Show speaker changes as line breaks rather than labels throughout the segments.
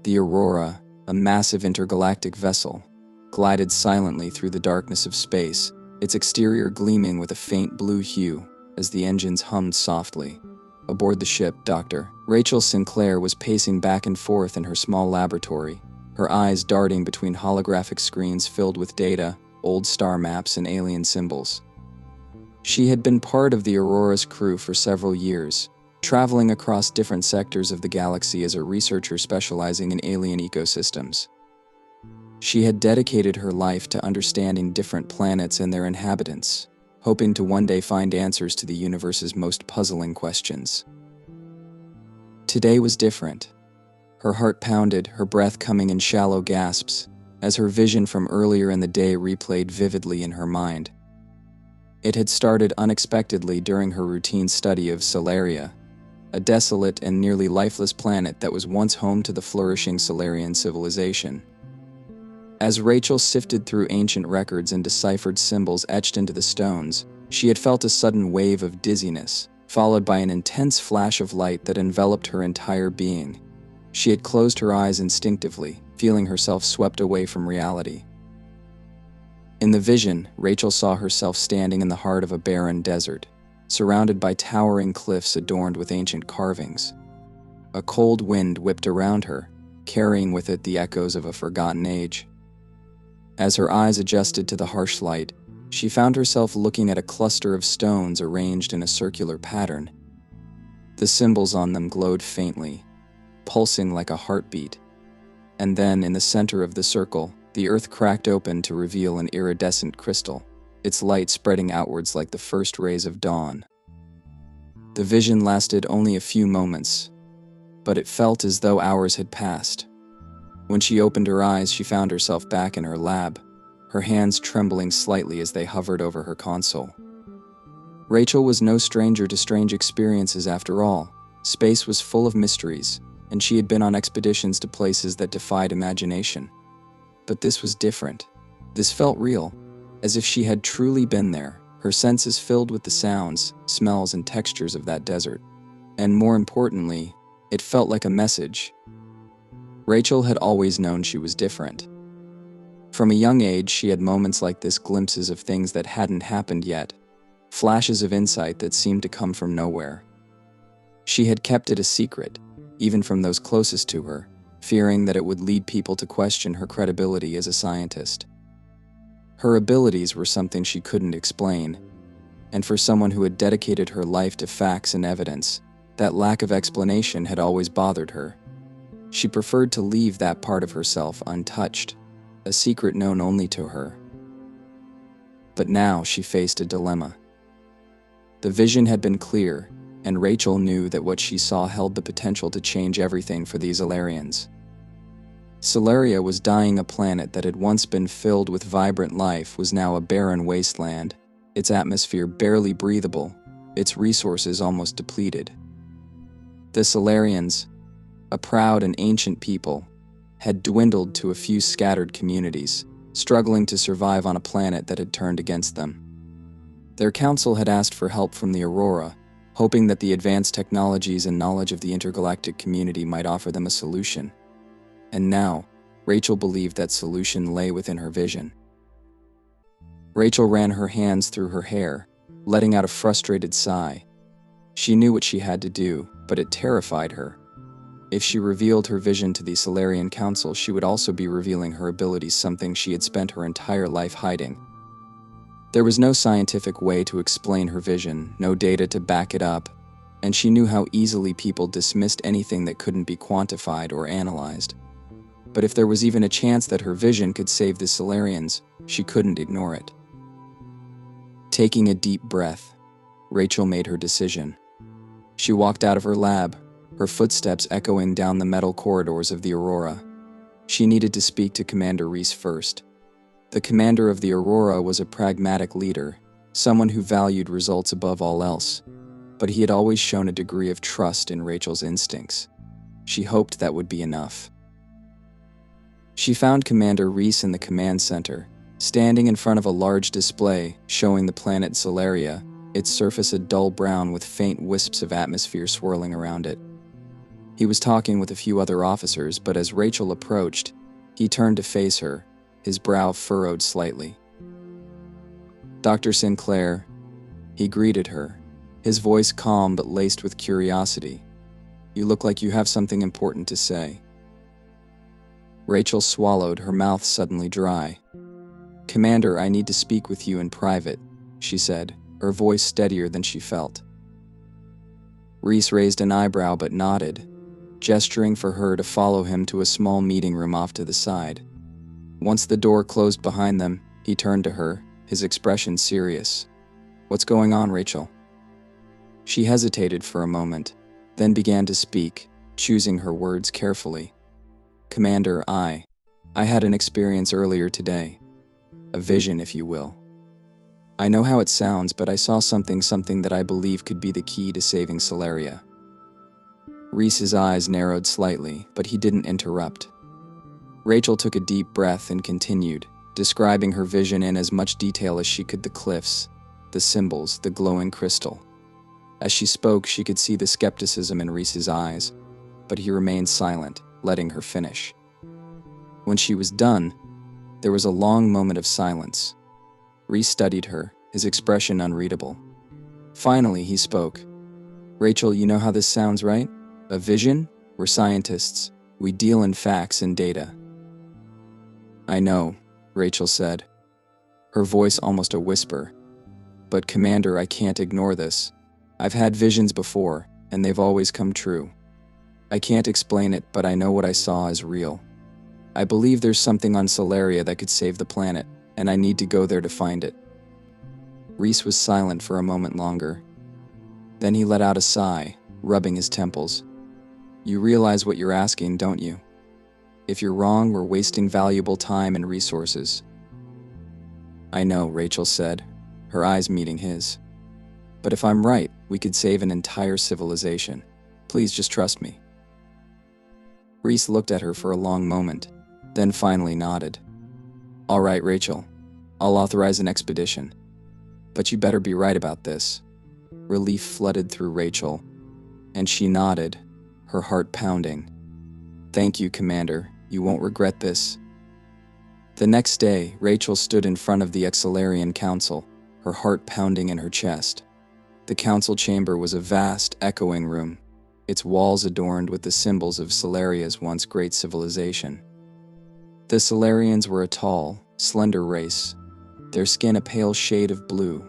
The Aurora, a massive intergalactic vessel, glided silently through the darkness of space, its exterior gleaming with a faint blue hue as the engines hummed softly. Aboard the ship, Dr. Rachel Sinclair was pacing back and forth in her small laboratory, her eyes darting between holographic screens filled with data, old star maps, and alien symbols. She had been part of the Aurora's crew for several years, traveling across different sectors of the galaxy as a researcher specializing in alien ecosystems. She had dedicated her life to understanding different planets and their inhabitants, hoping to one day find answers to the universe's most puzzling questions. Today was different. Her heart pounded, her breath coming in shallow gasps, as her vision from earlier in the day replayed vividly in her mind. It had started unexpectedly during her routine study of Solaria, a desolate and nearly lifeless planet that was once home to the flourishing Solarian civilization. As Rachel sifted through ancient records and deciphered symbols etched into the stones, she had felt a sudden wave of dizziness, followed by an intense flash of light that enveloped her entire being. She had closed her eyes instinctively, feeling herself swept away from reality. In the vision, Rachel saw herself standing in the heart of a barren desert, surrounded by towering cliffs adorned with ancient carvings. A cold wind whipped around her, carrying with it the echoes of a forgotten age. As her eyes adjusted to the harsh light, she found herself looking at a cluster of stones arranged in a circular pattern. The symbols on them glowed faintly, pulsing like a heartbeat. And then, in the center of the circle, the earth cracked open to reveal an iridescent crystal, its light spreading outwards like the first rays of dawn. The vision lasted only a few moments, but it felt as though hours had passed. When she opened her eyes, she found herself back in her lab, her hands trembling slightly as they hovered over her console. Rachel was no stranger to strange experiences after all. Space was full of mysteries, and she had been on expeditions to places that defied imagination. But this was different. This felt real, as if she had truly been there, her senses filled with the sounds, smells, and textures of that desert. And more importantly, it felt like a message. Rachel had always known she was different. From a young age, she had moments like this, glimpses of things that hadn't happened yet, flashes of insight that seemed to come from nowhere. She had kept it a secret, even from those closest to her, fearing that it would lead people to question her credibility as a scientist. Her abilities were something she couldn't explain, and for someone who had dedicated her life to facts and evidence, that lack of explanation had always bothered her. She preferred to leave that part of herself untouched, a secret known only to her. But now she faced a dilemma. The vision had been clear, and Rachel knew that what she saw held the potential to change everything for these Solarians. Solaria was dying. A planet that had once been filled with vibrant life was now a barren wasteland, its atmosphere barely breathable, its resources almost depleted. The Solarians, a proud and ancient people, had dwindled to a few scattered communities, struggling to survive on a planet that had turned against them. Their council had asked for help from the Aurora, hoping that the advanced technologies and knowledge of the intergalactic community might offer them a solution. And now, Rachel believed that solution lay within her vision. Rachel ran her hands through her hair, letting out a frustrated sigh. She knew what she had to do, but it terrified her. If she revealed her vision to the Solarian Council, she would also be revealing her abilities, something she had spent her entire life hiding. There was no scientific way to explain her vision, no data to back it up, and she knew how easily people dismissed anything that couldn't be quantified or analyzed. But if there was even a chance that her vision could save the Solarians, she couldn't ignore it. Taking a deep breath, Rachel made her decision. She walked out of her lab, her footsteps echoing down the metal corridors of the Aurora. She needed to speak to Commander Reese first. The commander of the Aurora was a pragmatic leader, someone who valued results above all else, but he had always shown a degree of trust in Rachel's instincts. She hoped that would be enough. She found Commander Reese in the command center, standing in front of a large display showing the planet Solaria, its surface a dull brown with faint wisps of atmosphere swirling around it. He was talking with a few other officers, but as Rachel approached, he turned to face her, his brow furrowed slightly. "Dr. Sinclair," he greeted her, his voice calm but laced with curiosity. "You look like you have something important to say." Rachel swallowed, her mouth suddenly dry. "Commander, I need to speak with you in private," she said, her voice steadier than she felt. Reese raised an eyebrow but nodded, gesturing for her to follow him to a small meeting room off to the side. Once the door closed behind them, he turned to her, his expression serious. "What's going on, Rachel?" She hesitated for a moment, then began to speak, choosing her words carefully. "Commander, I had an experience earlier today. A vision, if you will. I know how it sounds, but I saw something that I believe could be the key to saving Solaria." Reese's eyes narrowed slightly, but he didn't interrupt. Rachel took a deep breath and continued, describing her vision in as much detail as she could: the cliffs, the symbols, the glowing crystal. As she spoke, she could see the skepticism in Reese's eyes, but he remained silent, letting her finish. When she was done, there was a long moment of silence. Reese studied her, his expression unreadable. Finally, he spoke. "Rachel, you know how this sounds, right? A vision? We're scientists. We deal in facts and data." "I know," Rachel said, her voice almost a whisper. "But Commander, I can't ignore this. I've had visions before, and they've always come true. I can't explain it, but I know what I saw is real. I believe there's something on Solaria that could save the planet, and I need to go there to find it." Reese was silent for a moment longer. Then he let out a sigh, rubbing his temples. "You realize what you're asking, don't you? If you're wrong, we're wasting valuable time and resources." "I know," Rachel said, her eyes meeting his. "But if I'm right, we could save an entire civilization. Please just trust me." Reese looked at her for a long moment, then finally nodded. "All right, Rachel. I'll authorize an expedition. But you better be right about this." Relief flooded through Rachel, and she nodded, her heart pounding. "Thank you, Commander. You won't regret this." The next day, Rachel stood in front of the Excelarian Council, her heart pounding in her chest. The council chamber was a vast, echoing room, its walls adorned with the symbols of Solaria's once great civilization. The Solarians were a tall, slender race, their skin a pale shade of blue,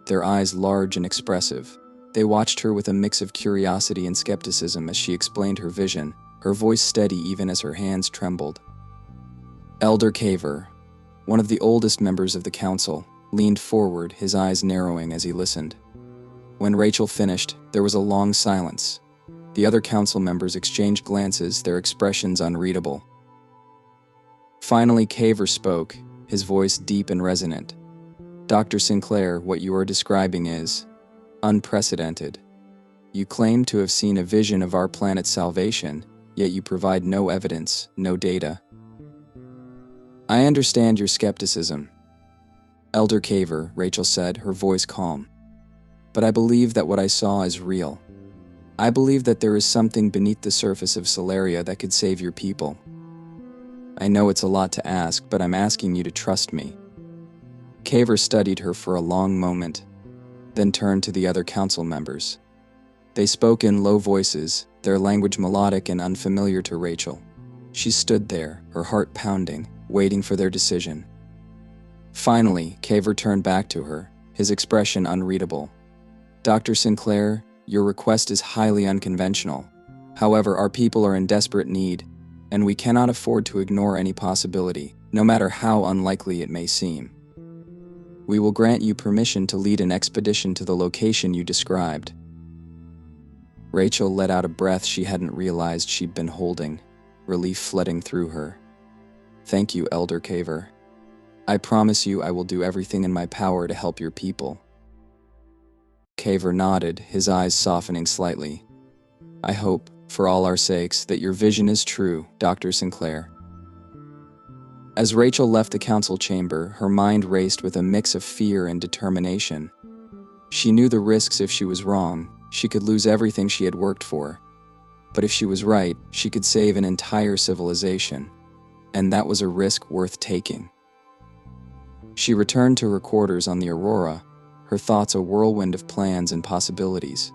their eyes large and expressive. They watched her with a mix of curiosity and skepticism as she explained her vision, her voice steady even as her hands trembled. Elder Caver, one of the oldest members of the council, leaned forward, his eyes narrowing as he listened. When Rachel finished, there was a long silence. The other council members exchanged glances, their expressions unreadable. Finally, Caver spoke, his voice deep and resonant. "Dr. Sinclair, what you are describing is unprecedented. You claim to have seen a vision of our planet's salvation, yet you provide no evidence, no data." "I understand your skepticism, Elder Caver," Rachel said, her voice calm. "But I believe that what I saw is real. I believe that there is something beneath the surface of Solaria that could save your people. I know it's a lot to ask, but I'm asking you to trust me." Caver studied her for a long moment, then turned to the other council members. They spoke in low voices, their language melodic and unfamiliar to Rachel. She stood there, her heart pounding, waiting for their decision. Finally, Caver turned back to her, his expression unreadable. "Dr. Sinclair, your request is highly unconventional. However, our people are in desperate need, and we cannot afford to ignore any possibility, no matter how unlikely it may seem. We will grant you permission to lead an expedition to the location you described." Rachel let out a breath she hadn't realized she'd been holding, relief flooding through her. "Thank you, Elder Caver. I promise you I will do everything in my power to help your people." Caver nodded, his eyes softening slightly. "I hope, for all our sakes, that your vision is true, Dr. Sinclair." As Rachel left the council chamber, her mind raced with a mix of fear and determination. She knew the risks if she was wrong. She could lose everything she had worked for. But if she was right, she could save an entire civilization, and that was a risk worth taking. She returned to her quarters on the Aurora, her thoughts a whirlwind of plans and possibilities.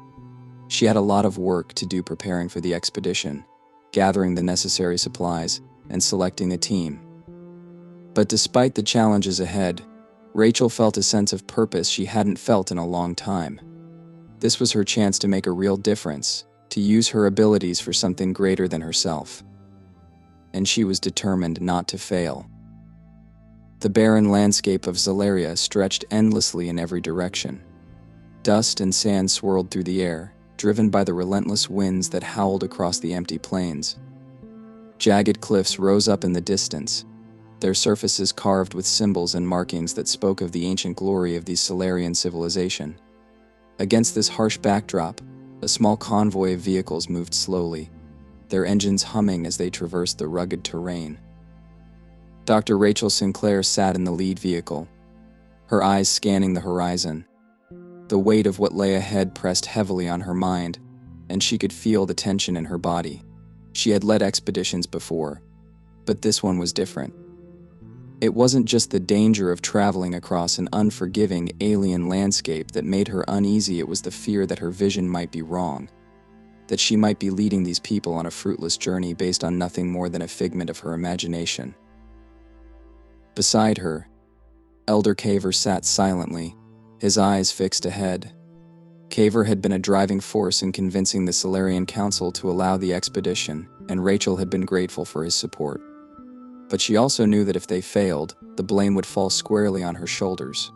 She had a lot of work to do preparing for the expedition, gathering the necessary supplies, and selecting a team. But despite the challenges ahead, Rachel felt a sense of purpose she hadn't felt in a long time. This was her chance to make a real difference, to use her abilities for something greater than herself. And she was determined not to fail. The barren landscape of Zalaria stretched endlessly in every direction. Dust and sand swirled through the air, driven by the relentless winds that howled across the empty plains. Jagged cliffs rose up in the distance, their surfaces carved with symbols and markings that spoke of the ancient glory of the Solarian civilization. Against this harsh backdrop, a small convoy of vehicles moved slowly, their engines humming as they traversed the rugged terrain. Dr. Rachel Sinclair sat in the lead vehicle, her eyes scanning the horizon. The weight of what lay ahead pressed heavily on her mind, and she could feel the tension in her body. She had led expeditions before, but this one was different. It wasn't just the danger of traveling across an unforgiving alien landscape that made her uneasy, it was the fear that her vision might be wrong, that she might be leading these people on a fruitless journey based on nothing more than a figment of her imagination. Beside her, Elder Caver sat silently, his eyes fixed ahead. Caver had been a driving force in convincing the Solarian Council to allow the expedition, and Rachel had been grateful for his support. But she also knew that if they failed, the blame would fall squarely on her shoulders.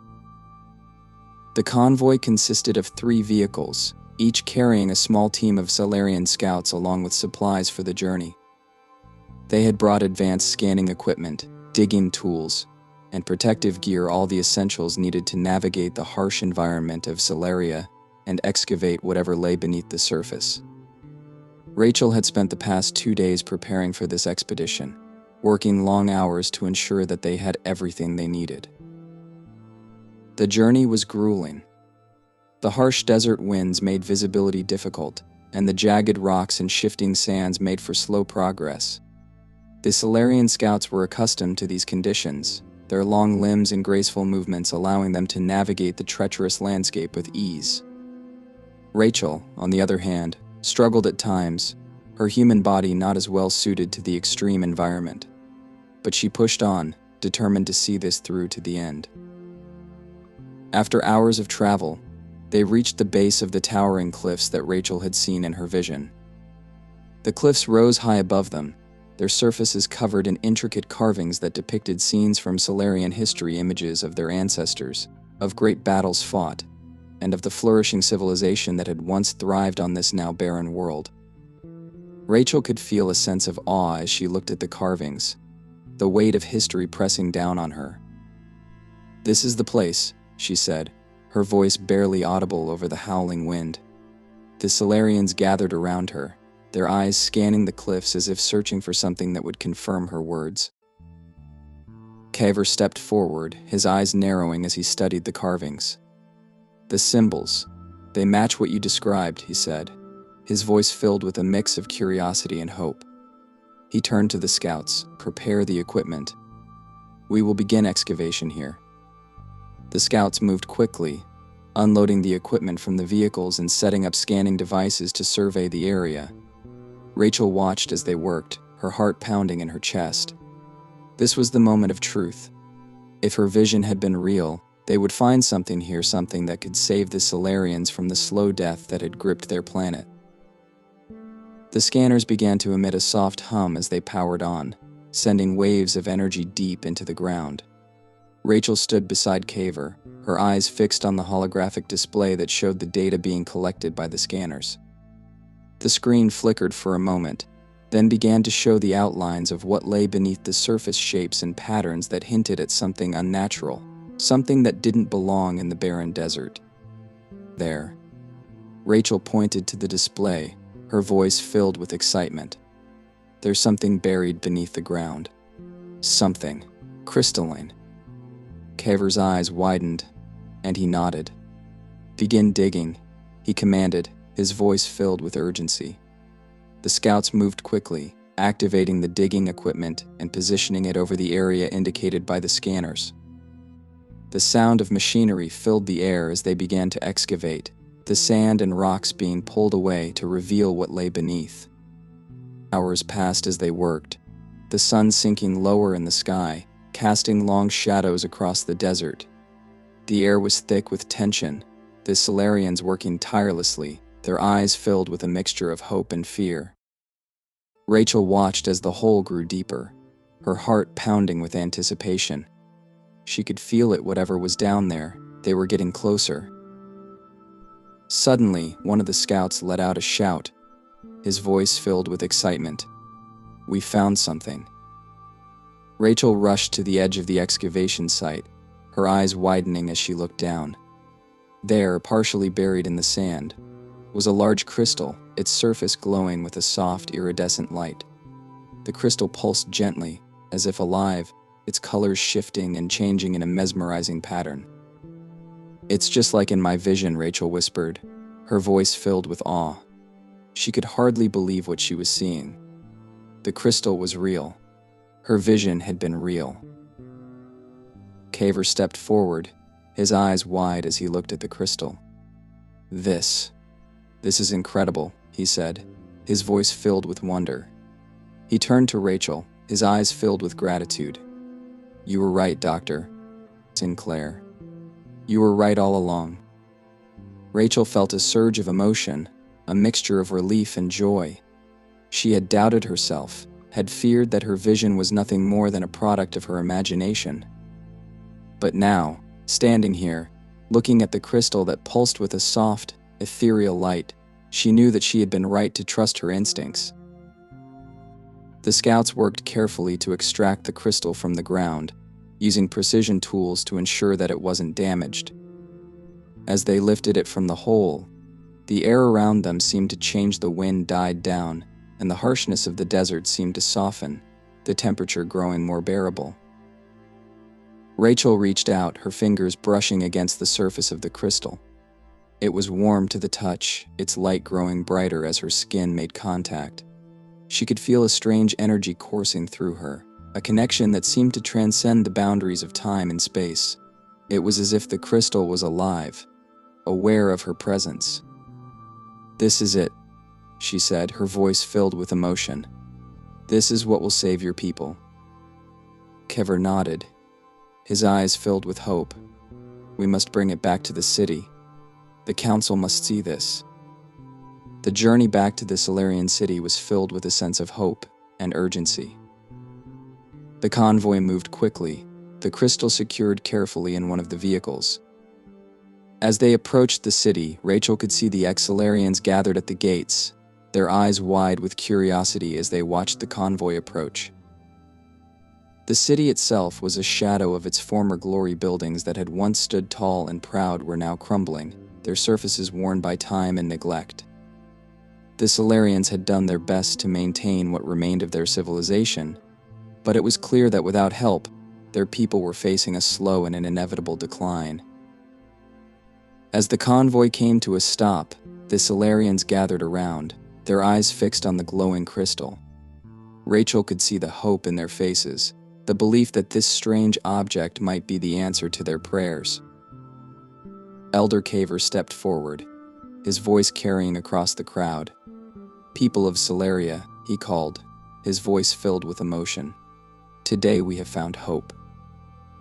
The convoy consisted of 3 vehicles, each carrying a small team of Solarian scouts along with supplies for the journey. They had brought advanced scanning equipment, digging tools, and protective gear, all the essentials needed to navigate the harsh environment of Solaria and excavate whatever lay beneath the surface. Rachel had spent the past 2 days preparing for this expedition, working long hours to ensure that they had everything they needed. The journey was grueling. The harsh desert winds made visibility difficult, and the jagged rocks and shifting sands made for slow progress. The Solarian scouts were accustomed to these conditions, their long limbs and graceful movements allowing them to navigate the treacherous landscape with ease. Rachel, on the other hand, struggled at times, her human body not as well suited to the extreme environment. But she pushed on, determined to see this through to the end. After hours of travel, they reached the base of the towering cliffs that Rachel had seen in her vision. The cliffs rose high above them, their surfaces covered in intricate carvings that depicted scenes from Solarian history, images of their ancestors, of great battles fought, and of the flourishing civilization that had once thrived on this now barren world. Rachel could feel a sense of awe as she looked at the carvings, the weight of history pressing down on her. "This is the place," she said, her voice barely audible over the howling wind. The Solarians gathered around her, their eyes scanning the cliffs as if searching for something that would confirm her words. Caver stepped forward, his eyes narrowing as he studied the carvings. "The symbols, they match what you described," he said, his voice filled with a mix of curiosity and hope. He turned to the scouts. "Prepare the equipment. We will begin excavation here." The scouts moved quickly, unloading the equipment from the vehicles and setting up scanning devices to survey the area. Rachel watched as they worked, her heart pounding in her chest. This was the moment of truth. If her vision had been real, they would find something here, something that could save the Solarians from the slow death that had gripped their planet. The scanners began to emit a soft hum as they powered on, sending waves of energy deep into the ground. Rachel stood beside Caver, her eyes fixed on the holographic display that showed the data being collected by the scanners. The screen flickered for a moment, then began to show the outlines of what lay beneath the surface, shapes and patterns that hinted at something unnatural, something that didn't belong in the barren desert. "There." Rachel pointed to the display, her voice filled with excitement. "There's something buried beneath the ground. Something crystalline." Caver's eyes widened, and he nodded. "Begin digging," he commanded, his voice filled with urgency. The scouts moved quickly, activating the digging equipment and positioning it over the area indicated by the scanners. The sound of machinery filled the air as they began to excavate, the sand and rocks being pulled away to reveal what lay beneath. Hours passed as they worked, the sun sinking lower in the sky, casting long shadows across the desert. The air was thick with tension, the Solarians working tirelessly, their eyes filled with a mixture of hope and fear. Rachel watched as the hole grew deeper, her heart pounding with anticipation. She could feel it, whatever was down there. They were getting closer. Suddenly, one of the scouts let out a shout, his voice filled with excitement. "We found something." Rachel rushed to the edge of the excavation site, her eyes widening as she looked down. There, partially buried in the sand, was a large crystal, its surface glowing with a soft, iridescent light. The crystal pulsed gently, as if alive, its colors shifting and changing in a mesmerizing pattern. "It's just like in my vision," Rachel whispered, her voice filled with awe. She could hardly believe what she was seeing. The crystal was real. Her vision had been real. Caver stepped forward, his eyes wide as he looked at the crystal. This is incredible," he said, his voice filled with wonder. He turned to Rachel, his eyes filled with gratitude. "You were right, Dr. Sinclair. You were right all along." Rachel felt a surge of emotion, a mixture of relief and joy. She had doubted herself, had feared that her vision was nothing more than a product of her imagination. But now, standing here, looking at the crystal that pulsed with a soft, ethereal light, she knew that she had been right to trust her instincts. The scouts worked carefully to extract the crystal from the ground, using precision tools to ensure that it wasn't damaged. As they lifted it from the hole, the air around them seemed to change. The wind died down, and the harshness of the desert seemed to soften, the temperature growing more bearable. Rachel reached out, her fingers brushing against the surface of the crystal. It was warm to the touch, its light growing brighter as her skin made contact. She could feel a strange energy coursing through her, a connection that seemed to transcend the boundaries of time and space. It was as if the crystal was alive, aware of her presence. "This is it," she said, her voice filled with emotion. "This is what will save your people." Kever nodded, his eyes filled with hope. "We must bring it back to the city. The council must see this." The journey back to the Solarian city was filled with a sense of hope and urgency. The convoy moved quickly, the crystal secured carefully in one of the vehicles. As they approached the city, Rachel could see the ex-Solarians gathered at the gates, their eyes wide with curiosity as they watched the convoy approach. The city itself was a shadow of its former glory. Buildings that had once stood tall and proud were now crumbling, their surfaces worn by time and neglect. The Solarians had done their best to maintain what remained of their civilization, but it was clear that without help, their people were facing a slow and an inevitable decline. As the convoy came to a stop, the Solarians gathered around, their eyes fixed on the glowing crystal. Rachel could see the hope in their faces, the belief that this strange object might be the answer to their prayers. Elder Caver stepped forward, his voice carrying across the crowd. "People of Solaria," he called, his voice filled with emotion. "Today we have found hope.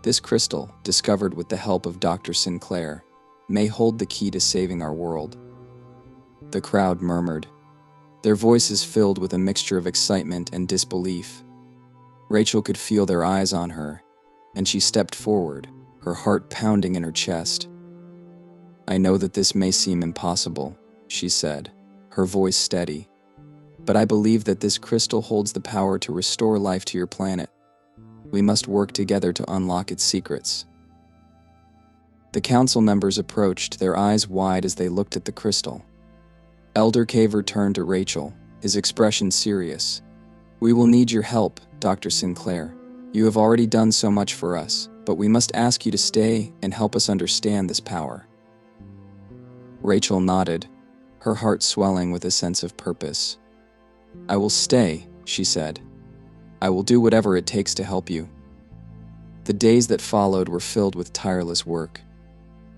This crystal, discovered with the help of Dr. Sinclair, may hold the key to saving our world." The crowd murmured, their voices filled with a mixture of excitement and disbelief. Rachel could feel their eyes on her, and she stepped forward, her heart pounding in her chest. "I know that this may seem impossible," she said, her voice steady, "but I believe that this crystal holds the power to restore life to your planet. We must work together to unlock its secrets." The council members approached, their eyes wide as they looked at the crystal. Elder Caver turned to Rachel, his expression serious. "We will need your help, Dr. Sinclair. You have already done so much for us, but we must ask you to stay and help us understand this power." Rachel nodded, her heart swelling with a sense of purpose. "I will stay," she said. "I will do whatever it takes to help you." The days that followed were filled with tireless work.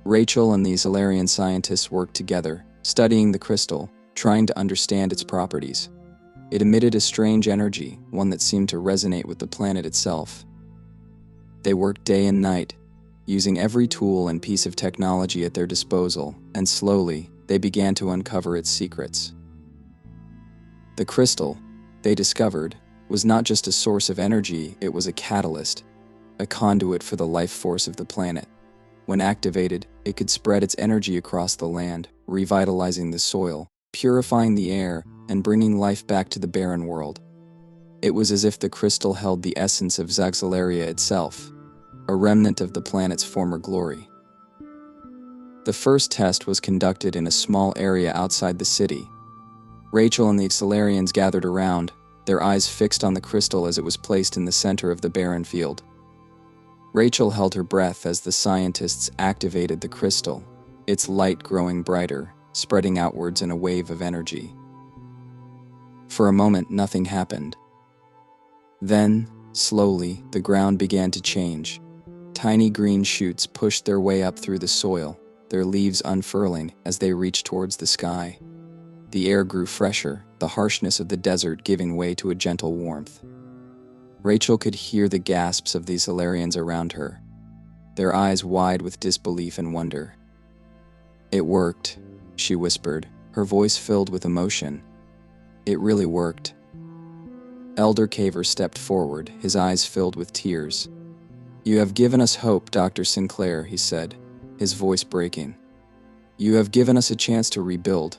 Rachel and the Solarian scientists worked together, studying the crystal, trying to understand its properties. It emitted a strange energy, one that seemed to resonate with the planet itself. They worked day and night, using every tool and piece of technology at their disposal, and slowly, they began to uncover its secrets. The crystal, they discovered, was not just a source of energy, it was a catalyst, a conduit for the life force of the planet. When activated, it could spread its energy across the land, revitalizing the soil, purifying the air, and bringing life back to the barren world. It was as if the crystal held the essence of Zaxalaria itself, a remnant of the planet's former glory. The first test was conducted in a small area outside the city. Rachel and the Solarians gathered around, their eyes fixed on the crystal as it was placed in the center of the barren field. Rachel held her breath as the scientists activated the crystal, its light growing brighter, spreading outwards in a wave of energy. For a moment, nothing happened. Then, slowly, the ground began to change. Tiny green shoots pushed their way up through the soil, their leaves unfurling as they reached towards the sky. The air grew fresher, the harshness of the desert giving way to a gentle warmth. Rachel could hear the gasps of the Solarians around her, their eyes wide with disbelief and wonder. "It worked," she whispered, her voice filled with emotion. "It really worked." Elder Caver stepped forward, his eyes filled with tears. "You have given us hope, Dr. Sinclair," he said, his voice breaking. "You have given us a chance to rebuild."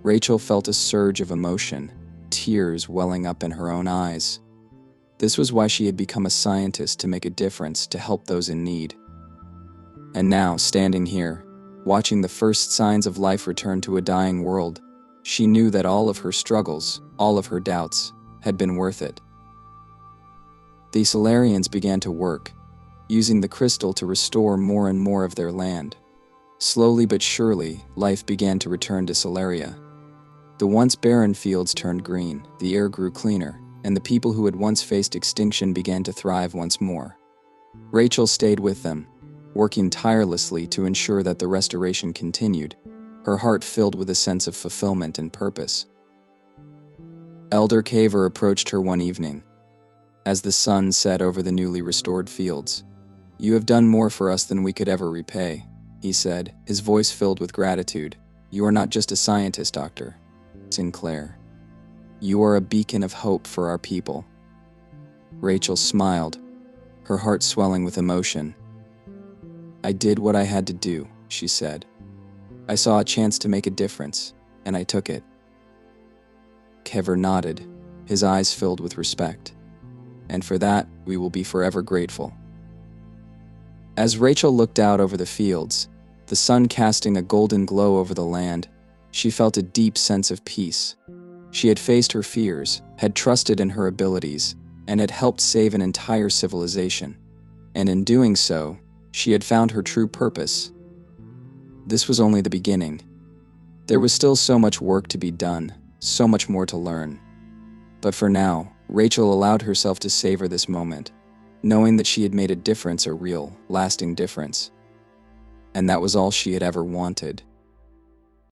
Rachel felt a surge of emotion, tears welling up in her own eyes. This was why she had become a scientist, to make a difference, to help those in need. And now, standing here, watching the first signs of life return to a dying world, she knew that all of her struggles, all of her doubts, had been worth it. The Solarians began to work, using the crystal to restore more and more of their land. Slowly but surely, life began to return to Solaria. The once barren fields turned green, the air grew cleaner, and the people who had once faced extinction began to thrive once more. Rachel stayed with them, working tirelessly to ensure that the restoration continued, her heart filled with a sense of fulfillment and purpose. Elder Caver approached her one evening. As the sun set over the newly restored fields, "You have done more for us than we could ever repay," he said, his voice filled with gratitude. "You are not just a scientist, Dr. Sinclair. You are a beacon of hope for our people." Rachel smiled, her heart swelling with emotion. "I did what I had to do," she said. "I saw a chance to make a difference, and I took it." Kever nodded, his eyes filled with respect. "And for that, we will be forever grateful." As Rachel looked out over the fields, the sun casting a golden glow over the land, she felt a deep sense of peace. She had faced her fears, had trusted in her abilities, and had helped save an entire civilization. And in doing so, she had found her true purpose. This was only the beginning. There was still so much work to be done, so much more to learn. But for now, Rachel allowed herself to savor this moment, knowing that she had made a difference, a real, lasting difference. And that was all she had ever wanted.